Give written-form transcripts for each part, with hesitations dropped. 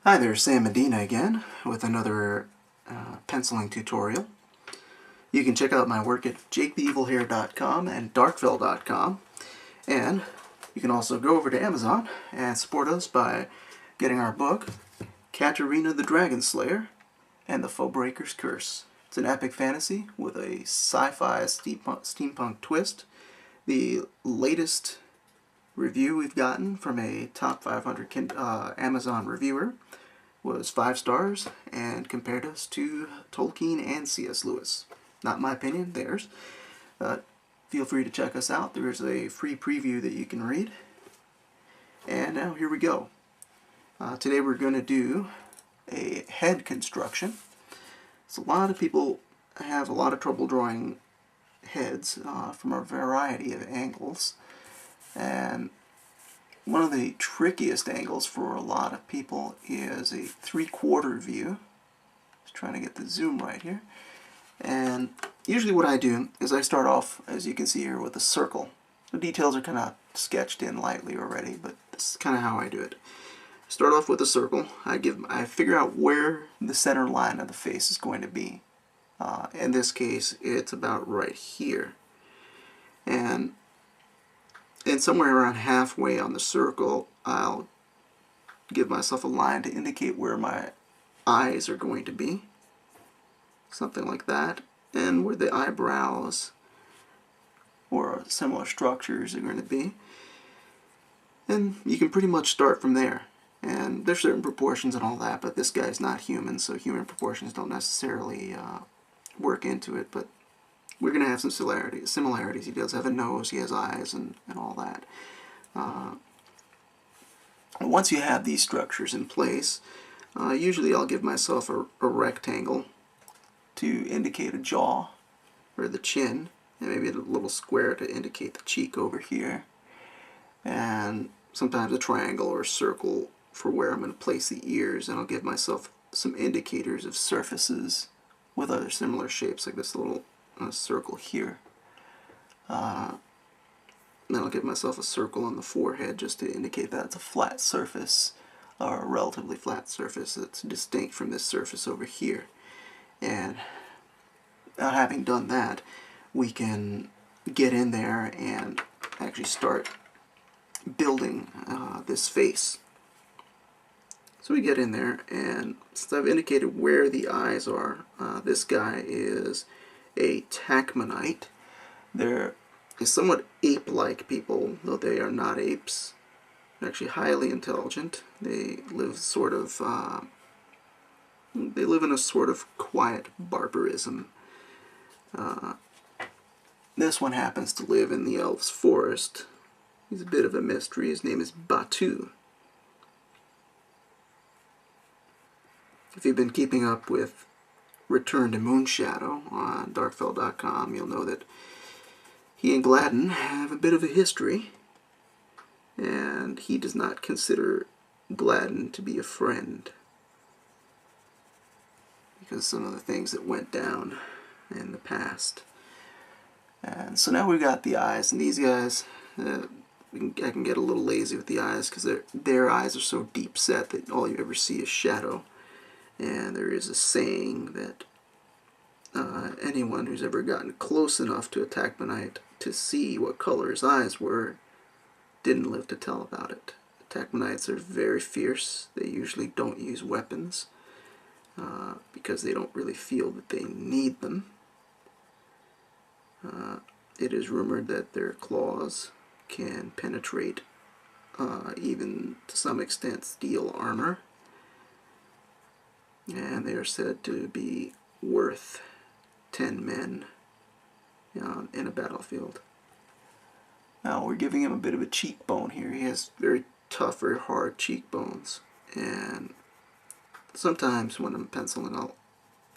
Hi there, Sam Medina again with another penciling tutorial. You can check out my work at jaketheevilhair.com and darkville.com, and you can also go over to Amazon and support us by getting our book, Katarina the Dragon Slayer and the Foebreaker's Curse. It's an epic fantasy with a sci-fi steampunk twist. The latest review we've gotten from a top 500 Amazon reviewer was 5 stars and compared us to Tolkien and C.S. Lewis. Not my opinion, theirs. Feel free to check us out. There's a free preview that you can read. And now here we go. Today we're going to do a head construction. So a lot of people have a lot of trouble drawing heads from a variety of angles. And one of the trickiest angles for a lot of people is a 3/4 view. Just trying to get the zoom right here. And usually what I do is I start off, as you can see here, with a circle. The details are kind of sketched in lightly already, but this is kind of how I do it. Start off with a circle. I figure out where the center line of the face is going to be. In this case, it's about right here. And somewhere around halfway on the circle, I'll give myself a line to indicate where my eyes are going to be. Something like that. And where the eyebrows or similar structures are going to be. And you can pretty much start from there. And there's certain proportions and all that, but this guy's not human, so human proportions don't necessarily work into it, but we're going to have some similarities. He does have a nose, he has eyes, and all that. Once you have these structures in place, usually I'll give myself a rectangle to indicate a jaw, or the chin, and maybe a little square to indicate the cheek over here, and sometimes a triangle or a circle for where I'm going to place the ears, and I'll give myself some indicators of surfaces with other similar shapes, like this little circle here. Then I'll give myself a circle on the forehead just to indicate that it's a flat surface, or a relatively flat surface that's distinct from this surface over here. And having done that, we can get in there and actually start building this face. So we get in there, and since I've indicated where the eyes are, this guy is a Tachmanite. They're somewhat ape-like people, though they are not apes. They're actually highly intelligent. They live they live in a sort of quiet barbarism. This one happens to live in the elves' forest. He's a bit of a mystery. His name is Batu. If you've been keeping up with Return to Moonshadow on darkville.com, you'll know that he and Gladden have a bit of a history, and he does not consider Gladden to be a friend because some of the things that went down in the past. And so now we've got the eyes, and these guys, I can get a little lazy with the eyes because their eyes are so deep set that all you ever see is shadow. And there is a saying that anyone who's ever gotten close enough to a Tachmanite to see what color his eyes were didn't live to tell about it. Tachmanites are very fierce. They usually don't use weapons because they don't really feel that they need them. It is rumored that their claws can penetrate even to some extent steel armor. And they are said to be worth 10 men in a battlefield. Now we're giving him a bit of a cheekbone here. He has very tough, very hard cheekbones. And sometimes when I'm penciling, I'll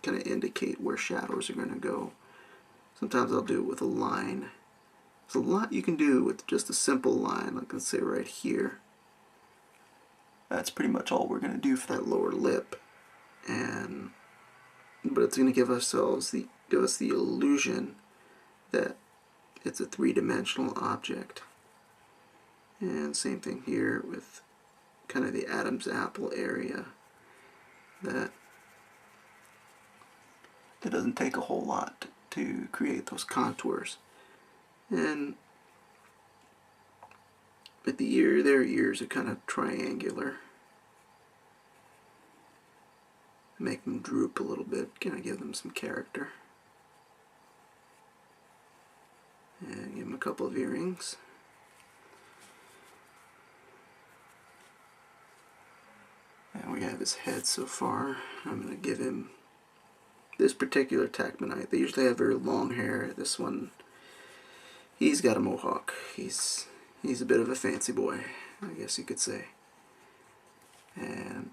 kind of indicate where shadows are going to go. Sometimes I'll do it with a line. There's a lot you can do with just a simple line, like let's say right here. That's pretty much all we're going to do for that lower lip. But it's going to give us the illusion that it's a three-dimensional object. And same thing here with kind of the Adam's apple area. that it doesn't take a whole lot to create those contours. And but their ears are kind of triangular. Make them droop a little bit, kind of give them some character. And give him a couple of earrings. And we have his head so far. I'm going to give him this particular Tackmanite. They usually have very long hair. This one, he's got a mohawk. He's a bit of a fancy boy, I guess you could say. And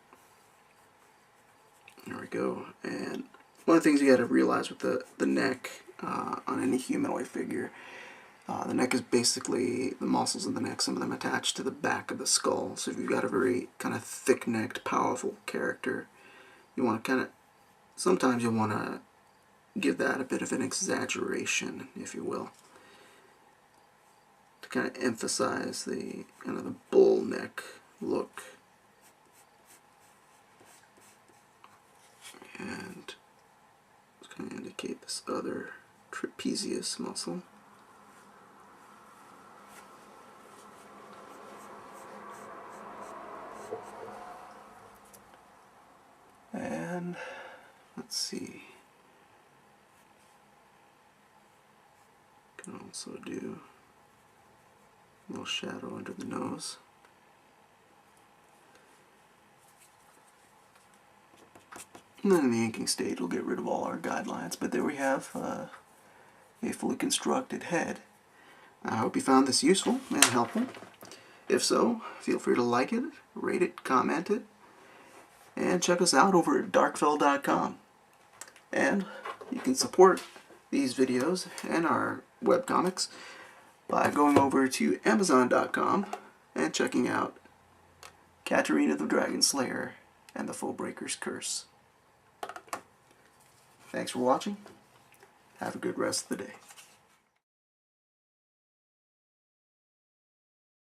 there we go. And one of the things you got to realize with the neck on any humanoid figure, the neck is basically the muscles of the neck, some of them attached to the back of the skull. So if you've got a very kind of thick-necked, powerful character, you want to kind of, sometimes you want to give that a bit of an exaggeration, if you will, to kind of emphasize the kind of the bull neck look. And just kind of indicate this other trapezius muscle. And let's see, can also do a little shadow under the nose. And then in the inking stage we'll get rid of all our guidelines, but there we have a fully constructed head. I hope you found this useful and helpful. If so, feel free to like it, rate it, comment it, and check us out over at darkfell.com. And you can support these videos and our webcomics by going over to amazon.com and checking out Katarina the Dragon Slayer and the Fullbreaker's Curse. Thanks for watching. Have a good rest of the day.